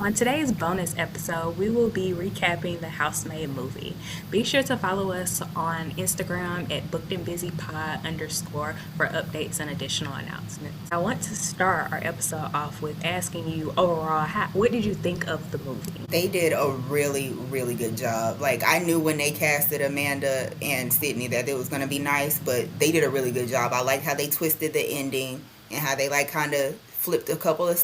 On today's bonus episode, we will be recapping the Housemaid movie. Be sure to follow us on Instagram at bookedandbusypod underscore for updates and additional announcements. I want to start our episode off with asking you overall, what did you think of the movie? They did a really, really good job. Like, I knew when they casted Amanda and Sydney that it was going to be nice, but they did a really good job. I like how they twisted the ending and how they like kind of flipped a couple of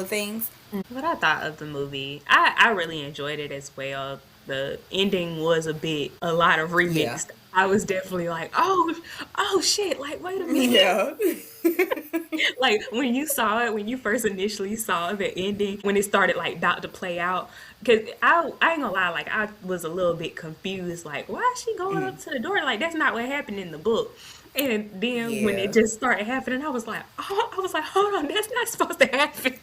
things. What I thought of the movie, I really enjoyed it as well. The ending was a lot of Yeah. remixed. I was definitely like, oh shit, like, wait a minute. Yeah. Like when you saw it, when you first initially saw the ending, when it started like about to play out, because I ain't gonna lie, like I was a little bit confused, like why is she going up to the door? Like that's not what happened in the book. And then when it Yeah. just started happening, I was like, hold on, that's not supposed to happen.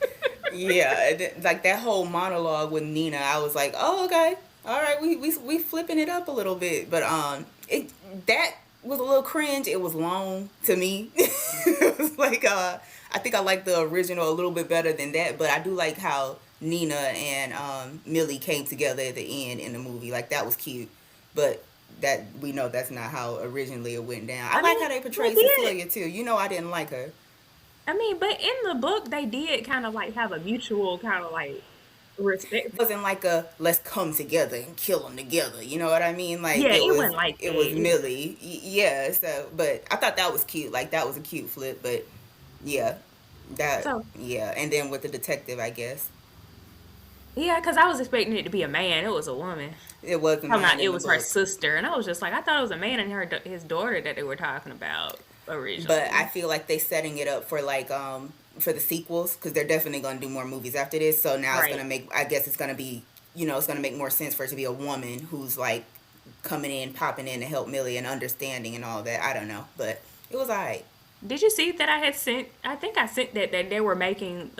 Yeah. Like that whole monologue with Nina, I was like, oh, okay. All right. We flipping it up a little bit. But that was a little cringe. It was long to me. It was like, I think I like the original a little bit better than that. But I do like how Nina and Millie came together at the end in the movie. Like, that was cute. But that we know that's not how originally it went down. I I like mean, how they they portrayed did. Cecilia too. You know, I didn't like her. I mean, but in the book, they did kind of like have a mutual kind of like respect. Wasn't like a let's come together and kill them together. You know what I mean? Like, Yeah, it wasn't like it was that. Millie. Yeah. So, but I thought that was cute. Like, that was a cute flip. But yeah, So and then with the detective, I guess yeah, because I was expecting it to be a man. It was a woman. it was a Talking man about it in the was her book. sister, and I was just like, I thought it was a man and his daughter that they were talking about But I originally. feel like they setting it up for like for the sequels because they're definitely gonna do more movies after this. So now it's gonna Right. make. I guess it's gonna be. It's gonna make more sense for it to be a woman who's like coming in, popping in to help Millie and understanding and all that. I don't know, but it was alright. Did you see that I had sent? I think I sent that they were making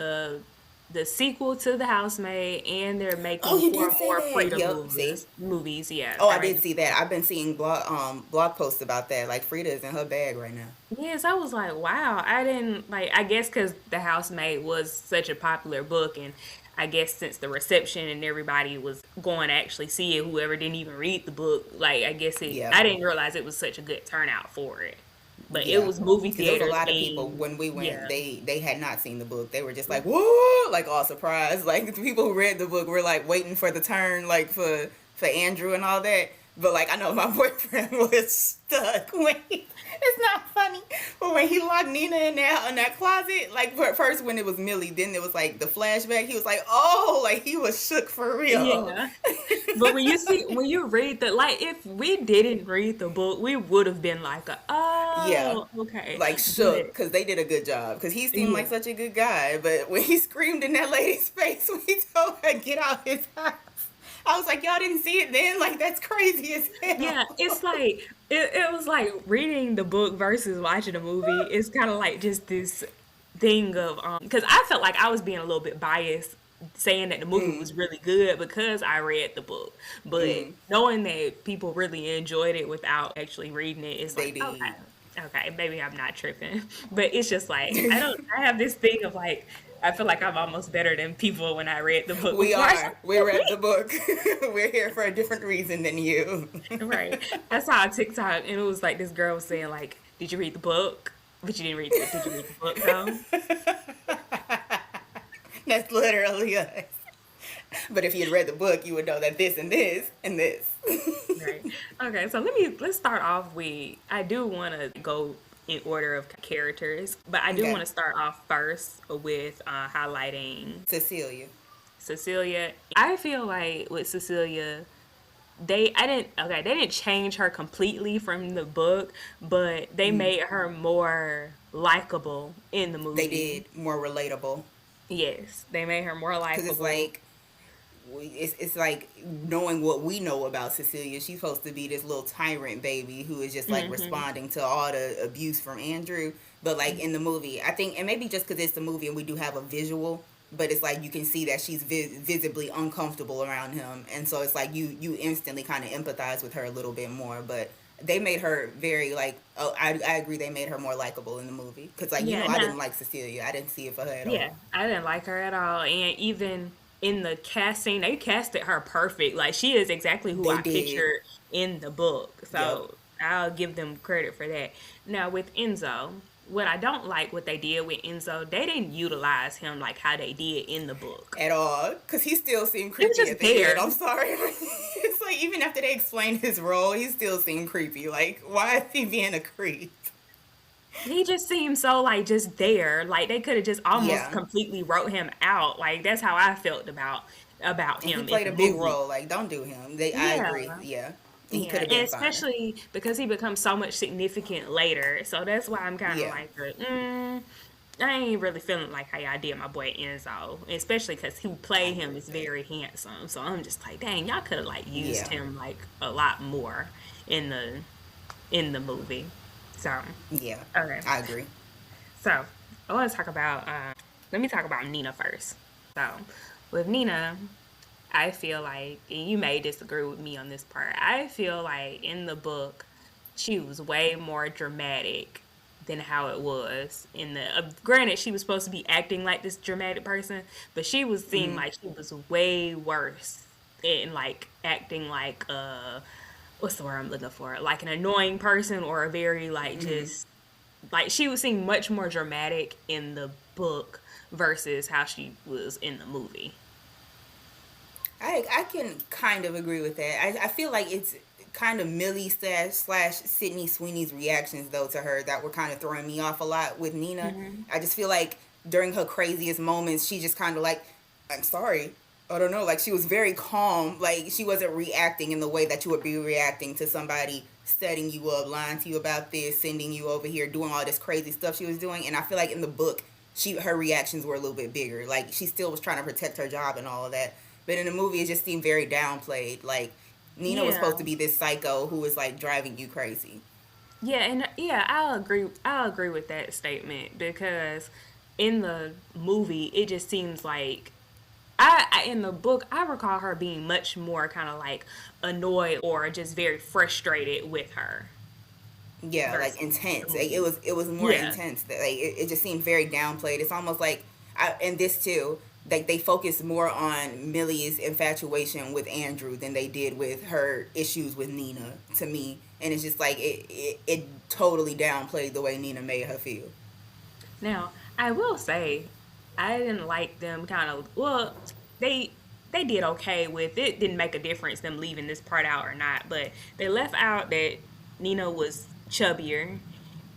the sequel to The Housemaid, and they're Oh, making you four did say more that. Frida Yep. See. movies. Movies, yeah. Oh, I They're did making. see that. I've been seeing blog posts about that. Like, Frida is in her bag right now. Yes, I was like, wow. I didn't like. I guess because The Housemaid was such a popular book, and I guess since the reception and everybody was going to actually see it, whoever didn't even read the book, like I guess it. Yeah. I didn't realize it was such a good turnout for it, but it Yeah, was movie because there was a theaters lot of people and when we went. yeah. They had not seen the book. They were just like, "Whoa!" Like, all surprised. Like, the people who read the book were like waiting for the turn, like for Andrew and all that. But like, I know my boyfriend was stuck when it's not funny, but when he locked Nina in that closet, like first when it was Millie, then it was like the flashback. He was like, "Oh!" Like, he was shook for real. Yeah. But when you read the like if we didn't read the book, we would have been like, Yeah, oh, okay. like But shook because they did a good job because he seemed like yeah. such a good guy. But when he screamed in that lady's face when he told her get out his house, I was like, y'all didn't see it then? Like, that's crazy as Yeah, hell. it's like it was like reading the book versus watching the movie. It's kind of like just this thing of because I felt like I was being a little bit biased saying that the movie Mm, was really good because I read the book. But mm, knowing that people really enjoyed it without actually reading it, it's they like, okay, did. okay, maybe I'm not tripping. But it's just like I have this thing of like I feel like I'm almost better than people when I read the book We before I are. started We the read the movie. book. We're here for a different reason than you. Right. I saw a TikTok and it was like this girl was saying like, "Did you read the book? But you didn't read the. Did you read the book though?" That's literally us. But if you'd read the book, you would know that this and this and this. Right. Okay. So let's start off with. I do want to go in order of characters, but I do want Okay. to start off first with highlighting Cecilia. Cecilia. I feel like with Cecilia, they didn't change her completely from the book, but they Mm, made her more likable in the they movie. did more relatable. Yes, they made her more Because it's likable. like, it's like knowing what we know about Cecilia. She's supposed to be this little tyrant baby who is just like Hmm. responding to all the abuse from Andrew. But like in the movie, I think, and maybe just because it's the movie and we do have a visual, but it's like you can see that she's visibly uncomfortable around him, and so it's like you instantly kind of empathize with her a little bit more. But they made her very like, oh, I agree, they made her more likable in the movie because, like, Yeah, I no, didn't like Cecilia. I didn't see it for her at yeah, all. I didn't like her at all, and even in the casting, they casted her perfect. Like she is exactly who They I did. pictured in the book. Yep. So I'll give them credit for that. Now with Enzo, what I don't like what they did with Enzo, they didn't utilize him like how they did in the book. At all, because he still seemed He was creepy just at the end. there. I'm sorry. It's like even after they explained his role, he still seemed creepy. Like, why is he being a creep? He just seemed so like just there. Like they could have just almost Yeah, completely wrote him out. Like that's how I felt about and he him in played the a big movie. role. Like, don't do him. I Yeah. agree. Yeah, and he Yeah, could have and been fine. especially because he becomes so much significant later. So that's why I'm kind of Yeah, like, I ain't really feeling like how y'all did my boy Enzo, especially because who I played him agree is with that. very handsome. So I'm just like, dang, y'all could have like used Yeah, him like a lot more in the movie. So yeah, okay, I agree. so I want to talk about. Let me talk about Nina first. So with Nina, I feel like, and you may disagree with me on this part, I feel like in the book, she was way more dramatic than how it was in the. Granted, she was supposed to be acting like this dramatic person, but she was seemed like she was way worse in like acting like what's the word I'm looking for? Like an annoying person or a very like just like she would seem much more dramatic in the book versus how she was in the movie. I can kind of agree with that. I feel like it's kind of Millie slash Sydney Sweeney's reactions though to her that were kind of throwing me off a lot with Nina. Hmm. I just feel like during her craziest moments, she just kind of like, I'm sorry. I don't know. Like she was very calm. Like she wasn't reacting in the way that you would be reacting to somebody setting you up, lying to you about this, sending you over here, doing all this crazy stuff she was doing. And I feel like in the book, her reactions were a little bit bigger. Like she still was trying to protect her job and all of that. But in the movie, it just seemed very downplayed. Like Nina was supposed Yeah. to be this psycho who was like driving you crazy. Yeah, and yeah, I'll agree. I'll agree with that statement because in the movie, it just seems like in the book, I recall her being much more kind of like annoyed or just very frustrated with her Yeah, like versus the intense. Like, movie. it was more Yeah, intense. Like it just seemed very downplayed. It's almost like and this too. Like they focused more on Millie's infatuation with Andrew than they did with her issues with Nina. To me, and it's just like it totally downplayed the way Nina made her feel. now, I will say, I didn't like them kind of, well, they they did okay with it. Didn't make a difference them leaving this part out or not, but they left out that Nina was chubbier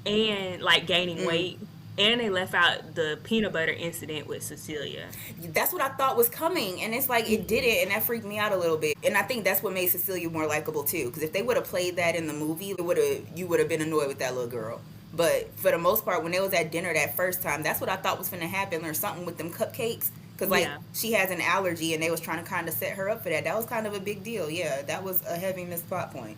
and like gaining weight, and they left out the peanut butter incident with Cecilia. That's what I thought was coming, and it's like it Mhm. didn't, and that freaked me out a little bit. And I think that's what made Cecilia more likable too, because if they would have played that in the movie, it would have you would have been annoyed with that little girl. But for the most part, when they was at dinner that first time, that's what I thought was gonna happen, or something with them cupcakes, because like Yeah. she has an allergy, and they was trying to kind of set her up for that. That was kind of a big deal. Yeah, that was a heavy missed plot point.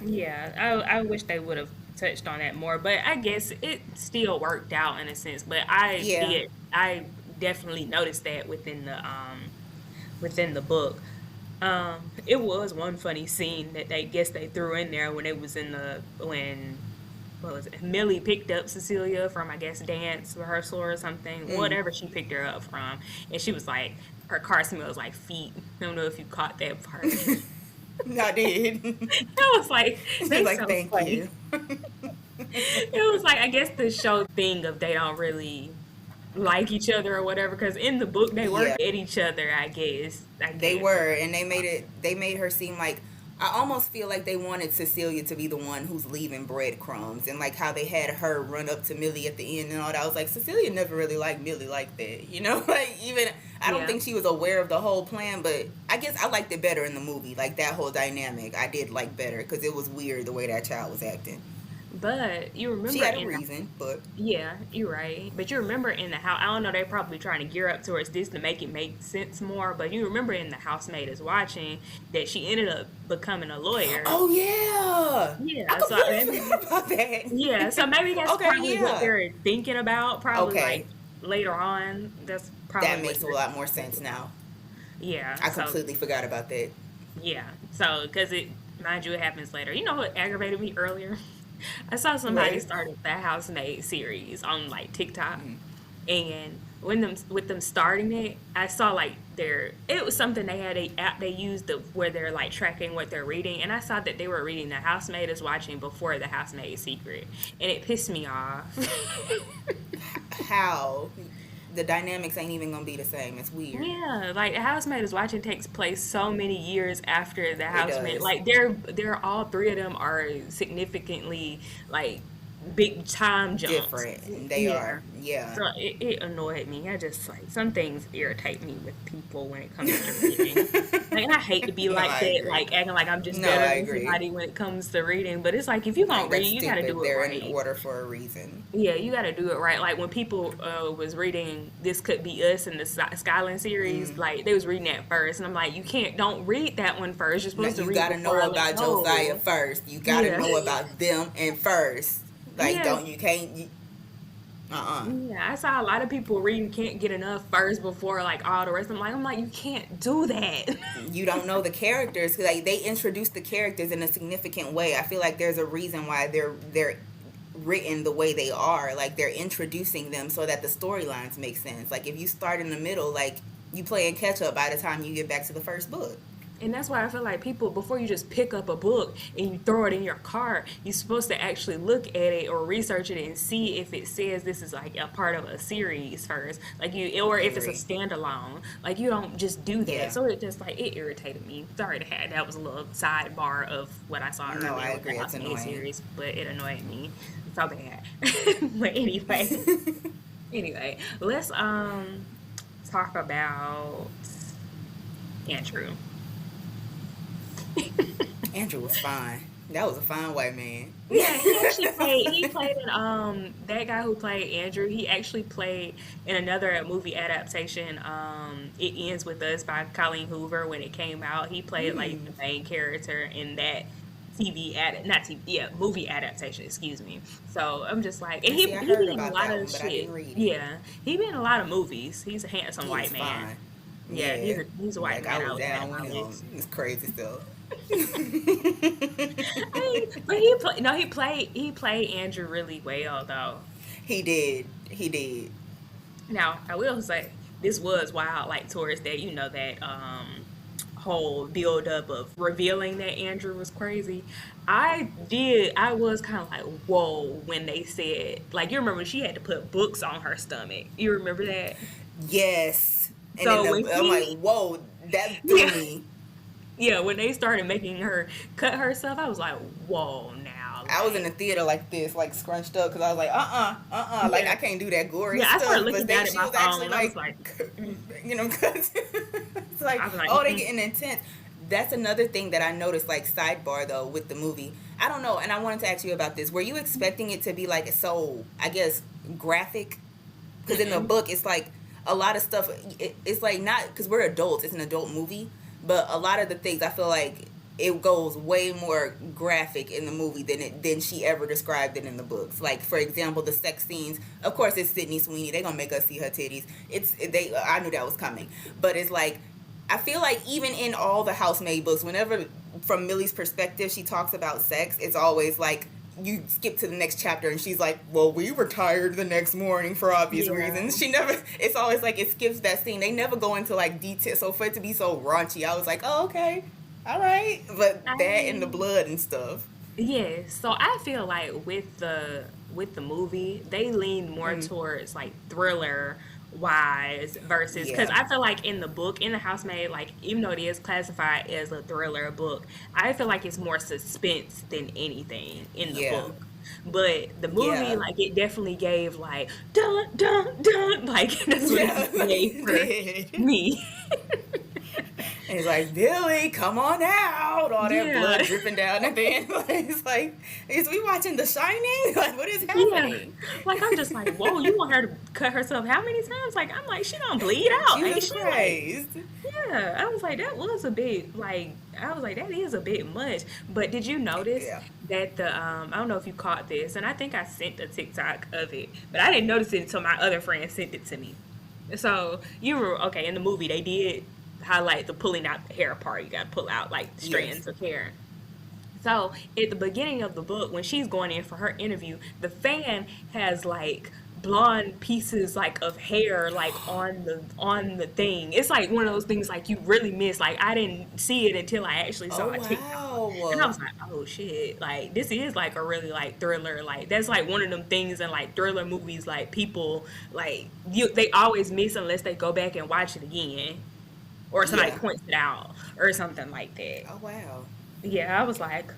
Yeah, I wish they would have touched on that more, but I guess it still worked out in a sense. But Yeah. I definitely noticed that within the book. It was one funny scene that they guess they threw in there when it was in the when what was it? Millie picked up Cecilia from I guess dance rehearsal or something, whatever she picked her up from, and she was like her car smells like feet. I don't know if you caught that part. I did. I was like, She's they like, so thank funny. you. It was like I guess the show thing of they don't really like each other or whatever. Because in the book they were Yeah. at each other. I guess. I They guess. were, and they made her seem like I almost feel like they wanted Cecilia to be the one who's leaving breadcrumbs, and like how they had her run up to Millie at the end and all that. I was like, Cecilia never really liked Millie like that, you know. Like even I don't Yeah. think she was aware of the whole plan, but I guess I liked it better in the movie. Like that whole dynamic, I did like better because it was weird the way that child was acting. But you She remember had a in the reason, but yeah, you're right. But you remember in the house, I don't know, they're probably trying to gear up towards this to make it make sense more. But you remember in the housemaid is watching that she ended up becoming a lawyer. oh yeah, I Yeah, so completely maybe, forgot about that. yeah, so maybe that's Okay, probably what yeah. they're thinking about. Probably like Okay, later on, that's probably that what makes a they're lot more thinking. sense now. Yeah, I so completely forgot about that. yeah, so because it, mind you, it happens later. You know what aggravated me earlier? I saw somebody Right. started the housemaid series on like TikTok, and when them with them starting it, I saw like it was something they had a app they used where they're like tracking what they're reading, and I saw that they were reading The Housemaid is Watching before The Housemaid Secret, and it pissed me off. How the dynamics ain't even gonna be the same. It's weird. Yeah, like The Housemaid is Watching takes place so many years after The It Housemaid. does. Like they're all three of them are significantly like big time jumps. Different. They Yeah. are. Yeah. So it annoyed me. I just like some things irritate me with people when it comes to reading. Like, and I hate to be No, like I that, agree. like acting like I'm just No, better I than agree. somebody when it comes to reading. But it's like if you're gonna Like read, that's you gotta stupid. do it They're in right. order for a reason. Yeah, you got to do it right. Like when people was reading "This Could Be Us" in the Skyline series, like they was reading that first, and I'm like, you can't, don't read that one first. You're Now supposed to you read gotta before know all that. about Josiah No. first. You gotta Yeah, know about them and first. Like yeah, don't you can't you, uh-uh. yeah. I saw a lot of people reading "Can't Get Enough" first before like all the rest. I'm like, you can't do that. You don't know the characters 'cause, like they introduce the characters in a significant way. I feel like there's a reason why they're written the way they are. Like they're introducing them so that the storylines make sense. Like if you start in the middle, like you playing catch up by the time you get back to the first book. And that's why I feel like people, before you just pick up a book and you throw it in your cart, you're supposed to actually look at it or research it and see if it says this is like a part of a series first, like you, or if it's a Agree. standalone. Like you don't just do that. Yeah. So it just like it irritated me. Sorry to have that was a little sidebar of what I saw No, I earlier with the agree. It's Housemaid annoying. series, but it annoyed me so bad. But anyway, let's talk about Andrew. Andrew was fine. That was a fine white man. Yeah, he actually played. He played in that guy who played Andrew. He actually played in another movie adaptation. It Ends with Us by Colleen Hoover. When it came out, he played like the main character in that not TV, yeah, movie adaptation. Excuse me. So I'm just like, and And he see, I he heard been in a about lot that of one, but I shit. didn't read it. Yeah, he been in a lot of movies. He's a handsome He was white man. fine. Yeah, Yeah. he's a white Like I man. I was would add down on with my him. list. It's crazy stuff. But he played Andrew really well though. He did. He did. Now, I will say this was wild, like towards that, that whole build up of revealing that Andrew was crazy. I was kind of like, whoa, when they said, like, you remember she had to put books on her stomach. You remember that? Yes. And then So when I'm like, he, whoa, that threw yeah, me. yeah, when they started making her cut herself, I was like, whoa, now, I was in the like, theater like this, like scrunched up, because I was like, like I yeah. can't do that gory Yeah, I started stuff. But looking then down at she my was phone actually and I was like, like, mm. cause it's like, I was like, oh, they mm-mm. getting intense. That's another thing that I noticed, like sidebar though, with the movie. I don't know, and I wanted to ask you about this. Were you expecting it to be like so, I guess, graphic? Because in the Mm-mm. book, it's like a lot of stuff. It's like not because we're adults. It's an adult movie, but a lot of the things I feel like it goes way more graphic in the movie than she ever described it in the books. Like for example, the sex scenes. Of course, it's Sydney Sweeney. They gonna make us see her titties. I knew that was coming, but it's like I feel like even in all the Housemaid books, whenever from Millie's perspective she talks about sex, it's always like you skip to the next chapter and she's like, well, we were tired the next morning for obvious Yeah. reasons. She never, it's always like it skips that scene. They never go into like detail. So for it to be so raunchy, I was like, oh, okay, all right. But that and the I blood and stuff. Yes, so I feel like with the movie, they lean more Mm, towards like thriller wise versus because yeah, I feel like in the book, in the Housemaid, like even though it is classified as a thriller book, I feel like it's more suspense than anything in the yeah, book. But the movie, yeah, like it definitely gave like dun dun dun, like that's what yeah. it gave It for did. me. And he's like, Billy, come on out. All that Yeah. blood dripping down at the end. Like, it's like, is we watching The Shining? Like, what is Yeah. happening? Like I'm just like, whoa, you want her to cut herself how many times? Like I'm like, she don't bleed out, ain't Jesus she? Like, Christ. yeah. I was like, that was a bit like I was like, that is a bit much. But did you notice Yeah. that the I don't know if you caught this, and I think I sent a TikTok of it, but I didn't notice it until my other friend sent it to me. So you were okay in the movie. They did highlight the pulling out the hair part. You got to pull out like Yes. strands of hair. So at the beginning of the book, when she's going in for her interview, the fan has like blonde pieces like of hair like on the thing. It's like one of those things like you really miss. Like I didn't see it until I actually Oh saw a TikTok. And I wow. was like, oh shit, like this is like a really like thriller. Like that's like one of them things in like thriller movies like people like they always miss unless they go back and watch it again. Or somebody Yeah. points it out or something like that. Oh wow. Yeah, I was like,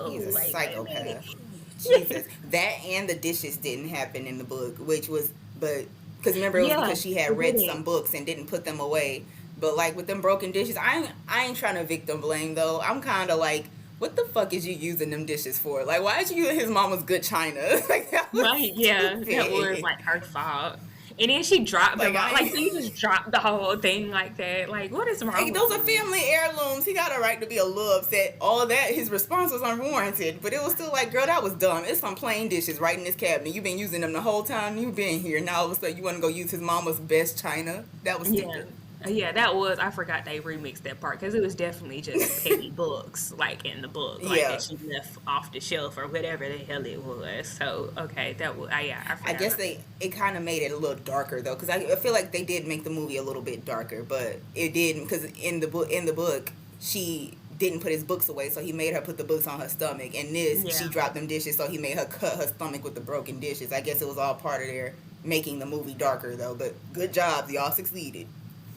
He's oh, a like wait a minute. psychopath. Jesus. That and the dishes didn't happen in the book, which was, but, because remember, it was Yeah, because she had it read some didn't. books and didn't put them away. But, like, with them broken dishes, I ain't trying to victim blame, though. I'm kind of like, what the fuck is you using them dishes for? Like, why is you using his mama's good china? Like, that was Right, yeah, that was stupid. like her fault. And then she dropped Like, them all. Like, I so you just dropped the whole thing like that. Like, what is wrong Like, with those are you? family heirlooms. He got a right to be a little upset. All that, his response was unwarranted. But it was still like, girl, that was dumb. It's some plain dishes right in this cabinet. You've been using them the whole time you've been here. Now all of a sudden you want to go use his mama's best china? That was Yeah. stupid. Yeah, that was, I forgot they remixed that part because it was definitely just petty books, like in the book, like that Yeah. she left off the shelf or whatever the hell it was. So, okay, that was, yeah, I I forgot guess about that. it kind of made it a little darker though, because I feel like they did make the movie a little bit darker, but it didn't, because in the book she didn't put his books away, so he made her put the books on her stomach. And this, she Yeah. dropped them dishes, so he made her cut her stomach with the broken dishes. I guess it was all part of their making the movie darker though. But good job, y'all succeeded.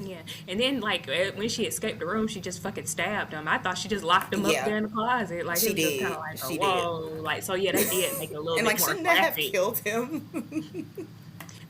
Yeah, and then like when she escaped the room, she just fucking stabbed him. I thought she just locked him up Yeah, there in the closet. Like it she was just kind of did. like a She did. whoa, like so. Yeah, they did make it a little And bit like, more shouldn't that have graphic. killed him?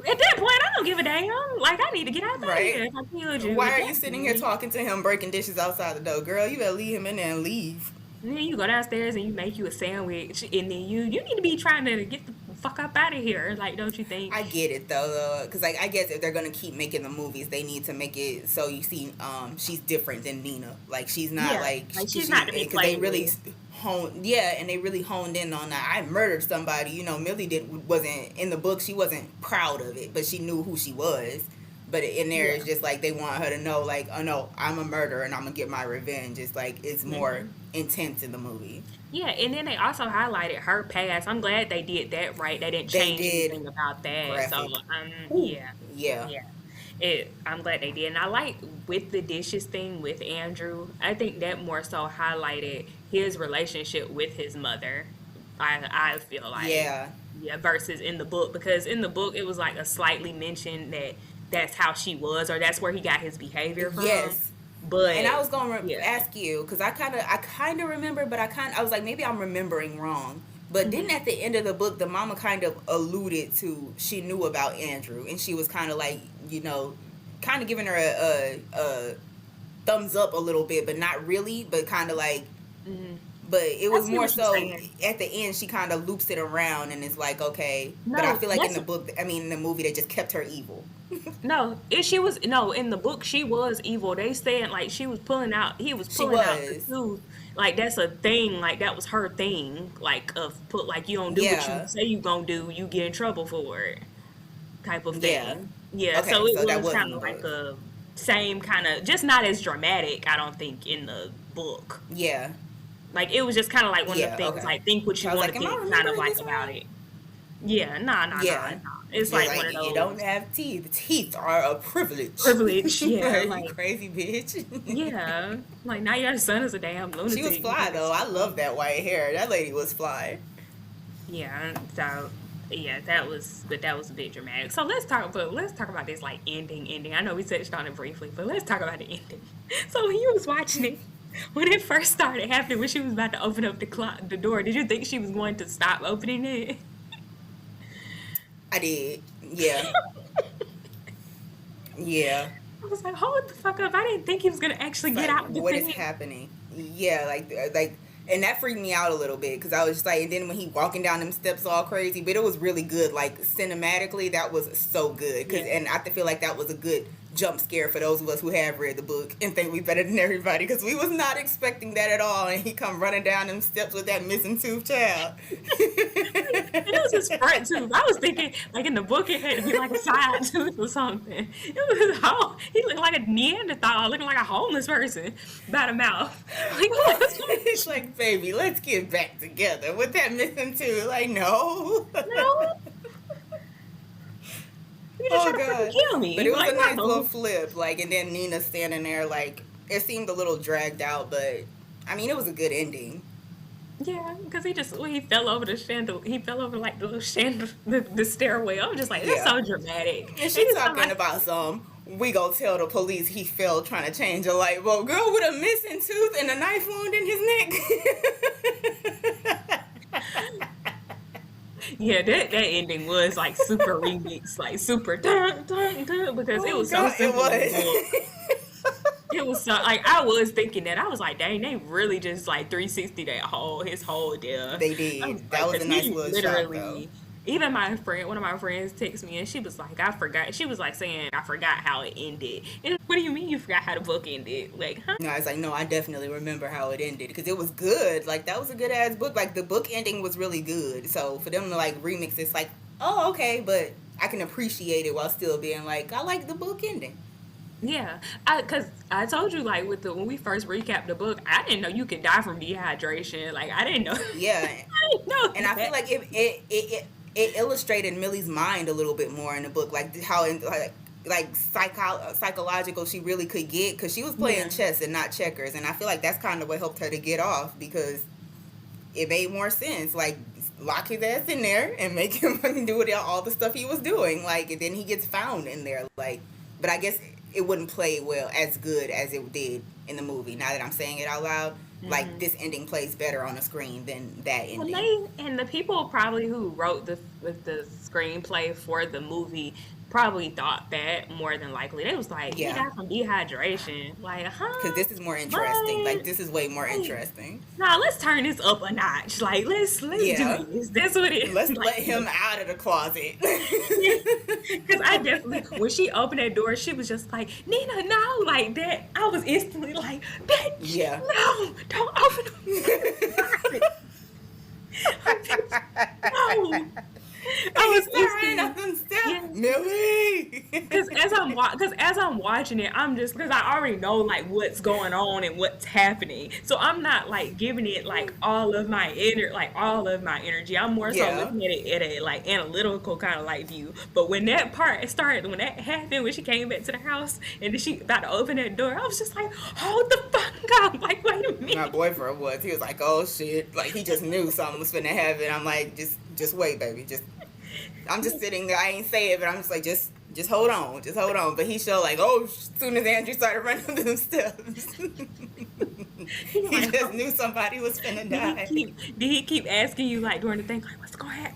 At that point, I don't give a damn. Like I need to get out of here. Right? If I killed you Why at are you that sitting here point, talking to him, breaking dishes outside the door, girl? You better leave him in there and leave. and then you go downstairs and you make you a sandwich, and then you need to be trying to get the fuck up out of here. Like, don't you think? I get it though, because like, I guess if they're gonna keep making the movies, they need to make it so you see, she's different than Nina. Like, she's not Yeah, like, like she's she, not to be because they played really with. honed, yeah, and they really honed in on that. I murdered somebody. Millie wasn't in the book. She wasn't proud of it, but she knew who she was. But in there, Yeah. it's just like they want her to know, like, oh no, I'm a murderer and I'm gonna get my revenge. It's like it's more Hmm. intense in the movie. Yeah, and then they also highlighted her past. I'm glad they did that right. They didn't They change did anything about that. So, graphic. yeah, Yeah, yeah. I'm glad they did. And I like with the dishes thing with Andrew, I think that more so highlighted his relationship with his mother. I feel like, yeah, yeah, versus in the book, because in the book it was like a slightly mentioned that that's how she was or that's where he got his behavior from. yes. And But I was gonna yeah. ask you, because I kind of remember, but I was like, maybe I'm remembering wrong. But didn't Mhm. at the end of the book, the mama kind of alluded to she knew about Andrew, and she was kind of like, kind of giving her a thumbs up a little bit, but not really, but kind of like, Mhm. but it I was see more what you're so saying. at the end she kind of loops it around and it's like, okay. But I No, feel like in that's the book, I mean in the movie, they just kept her evil. no. If she was no in the book, she was evil. They said like she was pulling out. He was She pulling out the was. tooth. Like that's a thing. Like that was her thing. Like of put like you don't do what you Yeah, say you gonna do, you get in trouble for it. Type of yeah. thing. Yeah. So Okay, it so that was was in kind the of like book. a same kind of just not as dramatic. I don't think in the book. Yeah, Like it was just kind of like one of the yeah. things Okay. like think what So you I was want like, to am I think kind of remembering like this about wrong? it. Yeah. Nah. Nah. Nah. Yeah. Nah. It's Just like like, one of you don't those have teeth. Teeth are a privilege. privilege. Yeah. Like, you Like. crazy bitch. Yeah, like now your son is a damn She was lunatic. You fly can't though. I stop love him. that white hair. That lady was fly. Yeah, so yeah, that was a bit dramatic. So let's talk about this like ending. I know we touched on it briefly, but let's talk about the ending. So when you was watching it, when it first started happening, when she was about to open up the door, did you think she was going to stop opening it? I did. Yeah. Yeah. I was like, hold the fuck up! I didn't think he was gonna actually It's get like, out the what is thing. happening? Yeah, like, and that freaked me out a little bit because I was just like, and then when he walking down them steps all crazy, but it was really good. Like cinematically, that was so good. Yeah. And I feel like that was a good jump scare for those of us who have read the book and think we better than everybody because we was not expecting that at all. And he come running down them steps with that missing tooth child. And it was his front tooth. I was thinking, like in the book, it had to be like a side tooth or something. It was his whole. He looked like a Neanderthal, looking like a homeless person by the mouth. Like, It's like, baby, let's get back together with that missing tooth. Like, no. no. You just Oh trying to fucking god. kill But me. it was a Like, nice little no. flip. Like, and then Nina standing there, like, it seemed a little dragged out, but I mean, it was a good ending. Yeah, because he just when he fell over the chandel, he fell over like the little chandel, the stairway. I'm just like, that's Yeah. so dramatic. And It she just felt talking like, about we gonna tell the police he fell trying to change a light bulb. Girl with a missing tooth and a knife wound in his neck. yeah, that ending was like super remix, like super dun, dun, dun, because it Oh was so god, it simple in the book. was. It was so like I was thinking that I was like, dang, they really just like 360 that whole his whole death. They I was did. That like, was cause a nice he little shock though. literally, even my friend, one of my friends, texted me and she was like, I forgot. She was like saying, I forgot how it ended. And what do you mean you forgot how the book ended? Like, huh? No, it's like, no, I definitely remember how it ended because it was good. Like, that was a good ass book. Like, the book ending was really good. So for them to like remix, it's like, oh, okay, but I can appreciate it while still being like, I like the book ending. Yeah, cause I told you like with the when we first recapped the book, I didn't know you could die from dehydration. Like I didn't know, Yeah, I didn't know and I feel that. like it illustrated Millie's mind a little bit more in the book, like how psychological she really could get because she was Yeah, playing chess and not checkers, and I feel like that's kind of what helped her to get off because it made more sense. Like, lock his ass in there and make him fucking do all the stuff he was doing. Like, and then he gets found in there. Like, but I guess it wouldn't play well as good as it did in the movie. Now that I'm saying it out loud, like this ending plays better on the screen than that and ending. the people probably who wrote the screenplay for the movie probably thought that more than likely. They was like, he Yeah, died from dehydration. Like, because huh? this is more interesting. Like, What? this is way more Like, interesting. nah, let's turn this up a notch. Like, let's do Yeah, this. That's what it is. let's Like, let him out of the closet. because I definitely, when she opened that door, she was just like, Nina, no, like that. I was instantly like, bitch, Yeah. no, don't open the fucking door. No. I He's was staring instantly, up and yeah. stuff. Millie. Because as I'm watching it, I'm just because I already know like what's going on and what's happening, so I'm not like giving it like all of my energy. I'm more so Yeah. looking at it at a like analytical kind of like view. But when that part started, when that happened, when she came back to the house and then she about to open that door, I was just like, hold the fuck up! Like, wait a My minute. boyfriend was. He was like, "Oh shit!" Like, he just knew something was finna happen. I'm like, just wait, baby. I'm just sitting there. I ain't say it, but I'm just like, just hold on, just hold on. But he showed like, oh, as soon as Andrew started running up them steps, He he like, just knew somebody was finna die. did he keep asking you like during the thing like what's going to happen?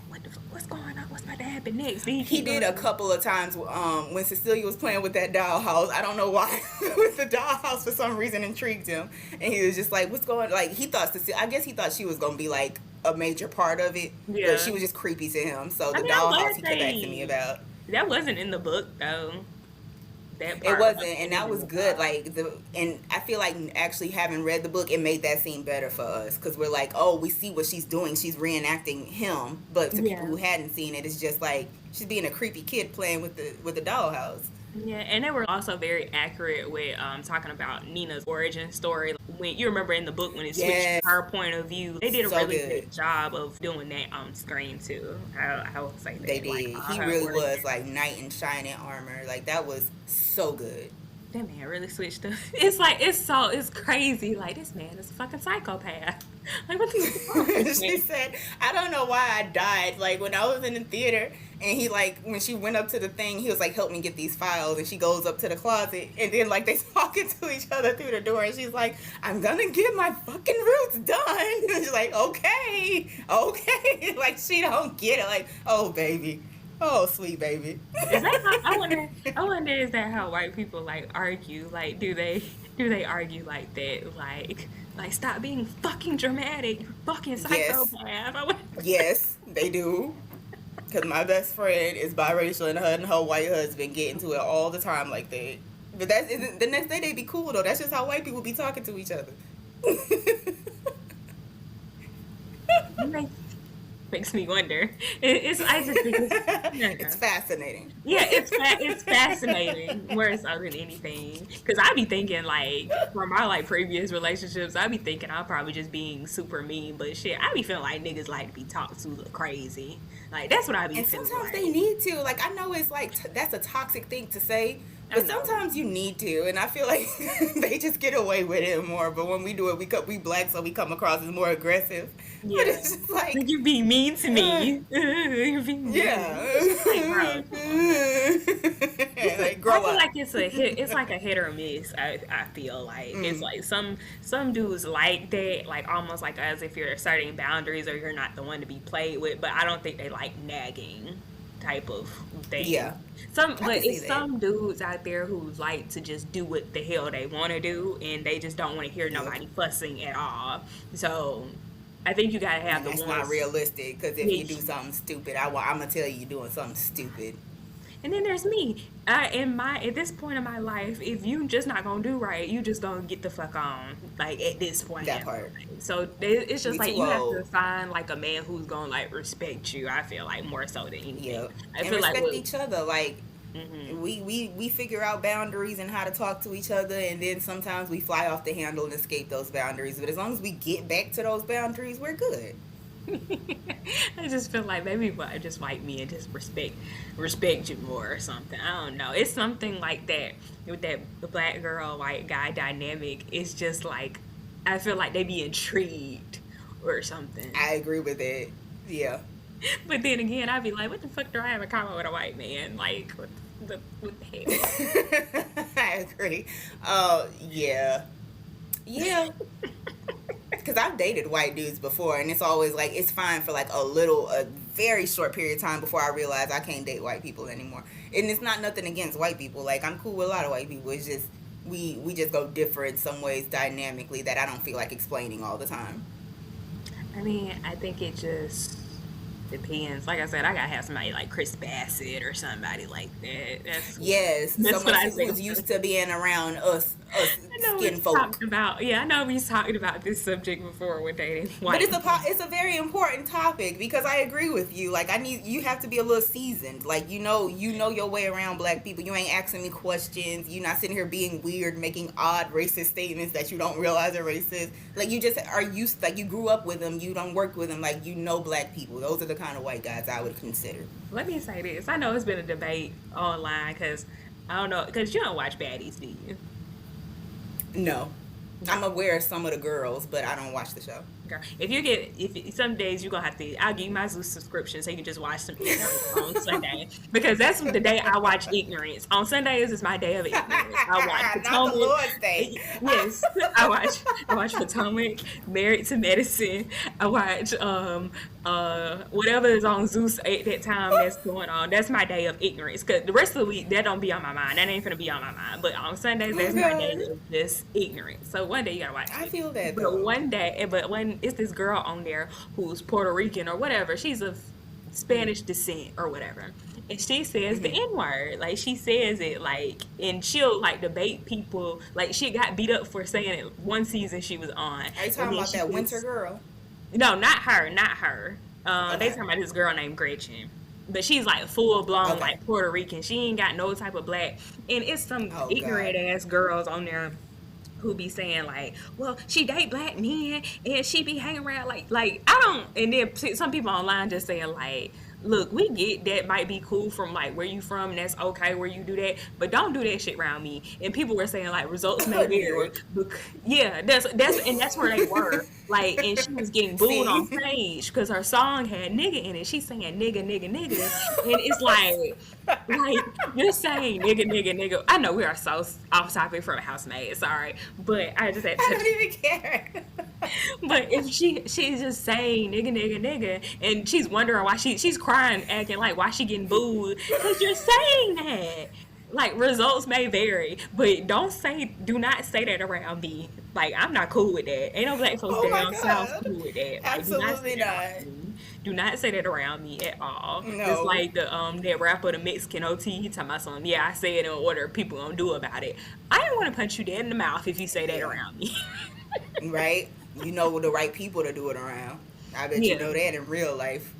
What's going on? What's about to happen next? Did he He keep did doing a that? couple of times when Cecilia was playing with that dollhouse. I don't know why, with the dollhouse for some reason intrigued him, and he was just like, "What's going?" Like, he thought Cecilia. I guess he thought she was gonna be like a major part of it, but Yeah. she was just creepy to him. So I the mean, I'm dollhouse glad he kept asking me about. that wasn't in the book though. That It part wasn't, wasn't and in that the was book. good. Like, and I feel like actually having read the book, it made that scene better for us because we're like, oh, we see what she's doing. She's reenacting him, but to people Yeah. who hadn't seen it, it's just like she's being a creepy kid playing with the dollhouse. Yeah, and they were also very accurate with talking about Nina's origin story. When you remember in the book when it switched to Yes, her point of view, they did a so really good. good job of doing that on screen too. I will say They that, like did. He her really origin. was like knight in shining armor. Like, that was so good. That man really switched up. It's like it's crazy. Like this man is a fucking psychopath. Like what the fuck wrong with this She man? said, I don't know why I died. Like, when I was in the theater, and he, like, when she went up to the thing, he was like, help me get these files. And she goes up to the closet, and then, like, they talking to each other through the door. And she's like, I'm gonna get my fucking roots done. And she's like, okay, okay. Like, she don't get it. Like, oh, baby. Oh, sweet baby. Is that how I wonder is that how white people like argue? Like do they argue like that? Like stop being fucking dramatic, you fucking Yes. psychopath. Yes, they do. Because my best friend is biracial and her white husband get into it all the time like that. But that isn't the next day they be cool though. That's just how white people be talking to each other. It makes makes me wonder. I just think it's, no, It's no. fascinating. Yeah, it's fascinating more so than anything. Cause I be thinking like from my like previous relationships, I be thinking I'm probably just being super mean, but shit, I be feeling like niggas like to be talked to look crazy. Like that's what I be And feeling sometimes they like. need to. Like, I know it's like that's a toxic thing to say, I but know. sometimes you need to. And I feel like they just get away with it more. But when we do it, we black, so we come across as more aggressive. But Yeah. it's just like, Like you be mean to uh, me. You be mean. Like, bro, yeah. come on now. Like, I grow feel up. like it's a hit. It's like a hit or miss. I feel like it's Mm, like some dudes like that, like almost like as if you're asserting boundaries or you're not the one to be played with. But I don't think they like nagging type of yeah, thing. I But can see it's that. some dudes out there who like to just do what the hell they want to do, and they just don't want to hear Yep. nobody fussing at all. So I think you gotta have And the that's not ones. realistic, because if you Yeah, do something stupid, I'm going to tell you you're doing something stupid. and then there's me. In my at this point in my life, if you just not gonna do right, you just gonna get the fuck on. Like at this point That in my part. life, so it's just We like too you have to old. find like a man who's gonna like respect you. I feel like more so than anything. Yep. I And feel like respect what. each other. Like, Hmm. we figure out boundaries and how to talk to each other, and then sometimes we fly off the handle and escape those boundaries. But as long as we get back to those boundaries, we're good. I just feel like maybe just like me and just respect you more or something. I don't know. It's something like that with that black girl white guy dynamic. It's just like I feel like they be intrigued or something. I agree with it. Yeah. But then again, I'd be like, what the fuck do I have in common with a white man? Like, what the hell? I agree. Yeah. Yeah. Because I've dated white dudes before, and it's always like it's fine for like a very short period of time before I realize I can't date white people anymore. And it's not nothing against white people. Like, I'm cool with a lot of white people. It's just we just go different some ways dynamically that I don't feel like explaining all the time. I mean, I think it just depends. Like I said, I gotta have somebody like Chris Bassett or somebody like that. Yes, That's what someone I who's think. used to being around us I know skin we've talked folk. about, yeah, I know we've talked about this subject before with dating But white people. it's a very important topic, because I agree with you. Like, you have to be a little seasoned. Like, you know your way around black people. You ain't asking me questions. You're not sitting here being weird, making odd racist statements that you don't realize are racist. Like, you just are used, like, you grew up with them. You don't work with them. Like, you know black people. Those are the kind of white guys I would consider. Let me say this. I know it's been a debate online because I don't know, because you don't watch baddies, do you? No. I'm aware of some of the girls, but I don't watch the show. Girl, if you get if some days you're gonna have to, I'll give you my Zeus subscription so you can just watch some ignorance on Sunday, because that's the day I watch ignorance. On Sundays is my day of ignorance. I watch Not the Potomac. Lord's Day. Yes, I watch Potomac, Married to Medicine. I watch whatever is on Zeus at that time that's going on. That's my day of ignorance. Cause the rest of the week that don't be on my mind. That ain't gonna be on my mind. But on Sundays that's my day Okay. of just ignorance. So one day you gotta watch I it. feel that But though. one day, but when it's this girl on there who's Puerto Rican or whatever, she's of Spanish descent or whatever, and she says the N word. Like she says it like, and she'll like debate people. Like she got beat up for saying it one season she was on, Are you and talking then about she that winter gets girl? no, not her, not her. They Okay. talking about this girl named Gretchen. But she's like full blown Okay. like Puerto Rican. She ain't got no type of black. And it's some Oh ignorant God. ass girls on there who be saying like, well, she date black men and she be hanging around like I don't. And then some people online just saying like, look, we get that might be cool from like where you from, and that's okay where you do that, but don't do that shit around me. And people were saying like results may vary. Lyric. Yeah, that's where they were. Like, and she was getting booed on See? stage because her song had nigga in it. She's saying nigga, nigga, nigga, and it's like you're saying nigga, nigga, nigga. I know we are so off topic from Housemaid, sorry, but I just had to I touch. don't even care. But if she's just saying nigga, nigga, nigga, and she's wondering why she's crying, acting like why she getting booed, because you're saying that. Like results may vary, but do not say that around me. Like I'm not cool with that. Ain't no black folks Oh my down south God. cool with that. Like do not say Absolutely that not. around me. Do not say that around me at all. It's No. like the that rapper, the Mexican OT. He talking about something. Yeah, I say it in order. People gonna do about it. I don't want to punch you dead in the mouth if you say that Yeah. around me. Right? You know the right people to do it around. I bet you Yeah. know that in real life.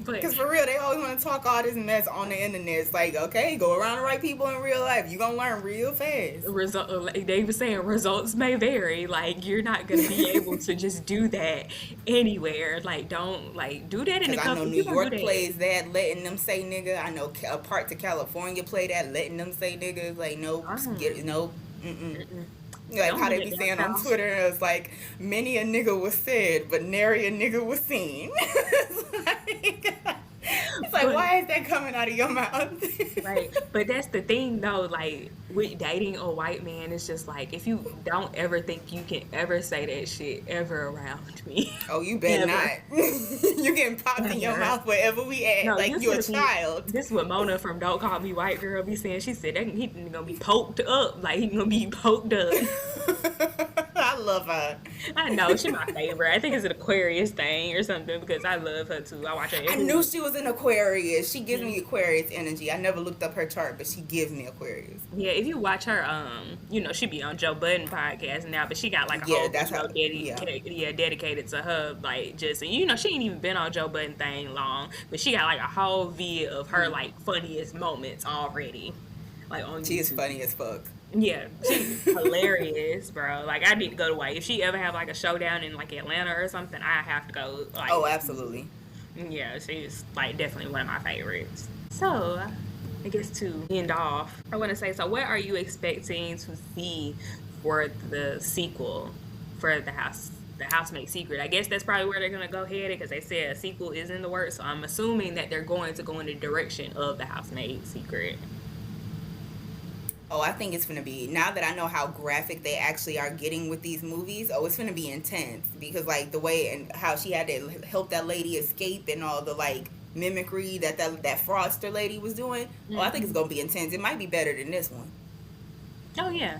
But Because for real, they always want to talk all this mess on the internet. It's like, okay, go around the right people in real life. You gonna learn real fast. they were saying results may vary. Like you're not gonna be able to just do that anywhere. Like don't like do that in Because a I know couple. New You gonna York do that? plays that, letting them say nigga. I know a part to California play that, letting them say nigga. It's like, nope, get it, nope, mm-mm. Mm-mm. Like Don't how do they that be down saying on south. Twitter, it's like, many a nigga was said, but nary a nigga was seen. It's like, But why is that coming out of your mouth? right, but that's the thing though. Like with dating a white man, it's just like if you don't ever think you can ever say that shit ever around me, Oh, you better ever, not. You getting popped in your ever. mouth wherever we at, No, like this you a gonna be child. this what Mona from Don't Call Me White Girl be saying. She said that he gonna be poked up, like he gonna be poked up. I love her. I know she my favorite. I think it's an Aquarius thing or something because I love her too. I watch her I every knew week. she was an Aquarius. She gives me Mhm. Aquarius energy. I never looked up her chart, but she gives me Aquarius. Yeah, if you watch her, she be on Joe Budden podcast now, but she got like a Yeah, whole that's video how. Yeah. dedicated to her, like just and she ain't even been on Joe Budden thing long, but she got like a whole video of her like funniest moments already, like on She is YouTube. funny as fuck. Yeah, she's hilarious, bro. Like I need to go to If she ever have like a showdown in like Atlanta or something, I have to go. Oh, Like, absolutely. yeah, she's like definitely one of my favorites. So, I guess to end off, I want to say, so what are you expecting to see for the sequel for the Housemaid Secret? I guess that's probably where they're gonna go ahead because they said a sequel is in the works. So I'm assuming that they're going to go in the direction of the Housemaid Secret. Oh, I think it's gonna be, now that I know how graphic they actually are getting with these movies. Oh, it's gonna be intense because like the way and how she had to help that lady escape and all the like mimicry that fraudster lady was doing. Oh, I think it's Hmm. gonna be intense. It might be better than this one. Oh yeah,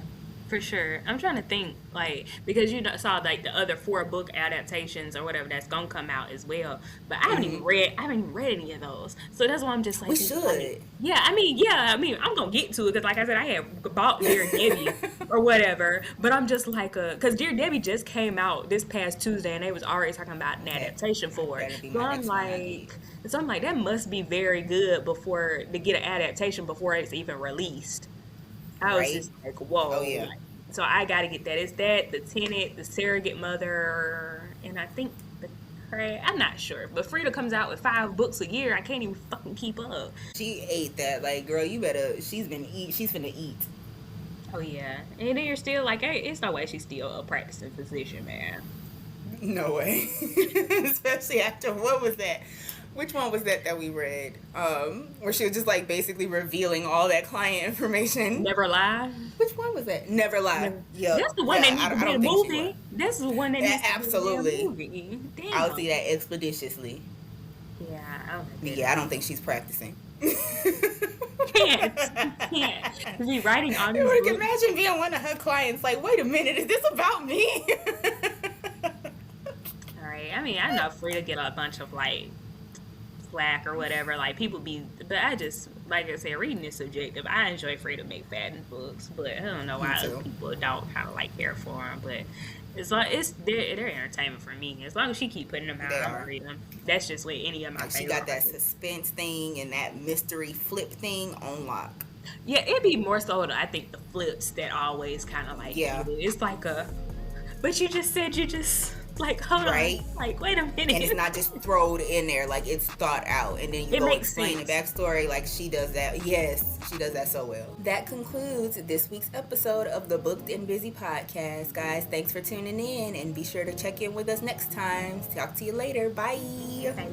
for sure. I'm trying to think like because saw like the other four book adaptations or whatever that's gonna come out as well, but Hmm. I haven't even read any of those. So that's why I'm just We like, should. yeah. I mean, I'm gonna get to it because like I said, I had bought Dear Debbie or whatever, but I'm just like, because Dear Debbie just came out this past Tuesday and they was already talking about an That adaptation for it. that'll be my next one I need. So I'm like, that must be very good before to get an adaptation before it's even released. I was Right? just like, Oh whoa. yeah. Like, so I got to get that. It's that, the tenant, the surrogate mother, and I think the I'm not sure. But Frida comes out with 5 books a year. I can't even fucking keep up. She ate that. Like, girl, you better. She's been eat. Oh, yeah. And then you're still like, hey, it's no way she's still a practicing physician, man. No way. Especially after, what was that? Which one was that we read? Where she was just like basically revealing all that client information. Never lie. Which one was that? Never lie. Never. Yep. That's the one that Yeah, needs to I be a don't think she was. movie. That's the one that Yeah, needs to be a damn absolutely. movie. I'll see Damn. that expeditiously. Yeah, oh my But yeah, I goodness. don't think she's practicing. Can't. Can't. To be writing all these Like, books. imagine being one of her clients. Like, wait a minute, is this about me? All right. I mean, I know Frida get a bunch of like slack or whatever. Like people be, but I just like I said, reading is subjective. I enjoy Frida McFadden books, but I don't know Me why other too. people don't kind of like care for them. But it's they're entertainment for me. As long as she keep putting them out, They I'm gonna are. read them. That's just with any of my Like, she favorite got that authors. suspense thing and that mystery flip thing on lock. Yeah, it'd be more so I think the flips that always kind of like Yeah. get it. It's like but you just said you just like hold on, Right? like wait a And it's minute. not just thrown in there, like it's thought out, and then you It go makes explain the sense. backstory. Like, she does that. Yes, she does that so well. That concludes this week's episode of the Booked and Busy podcast, guys. Thanks for tuning in, and be sure to check in with us next time. Talk to you later. Bye. Bye.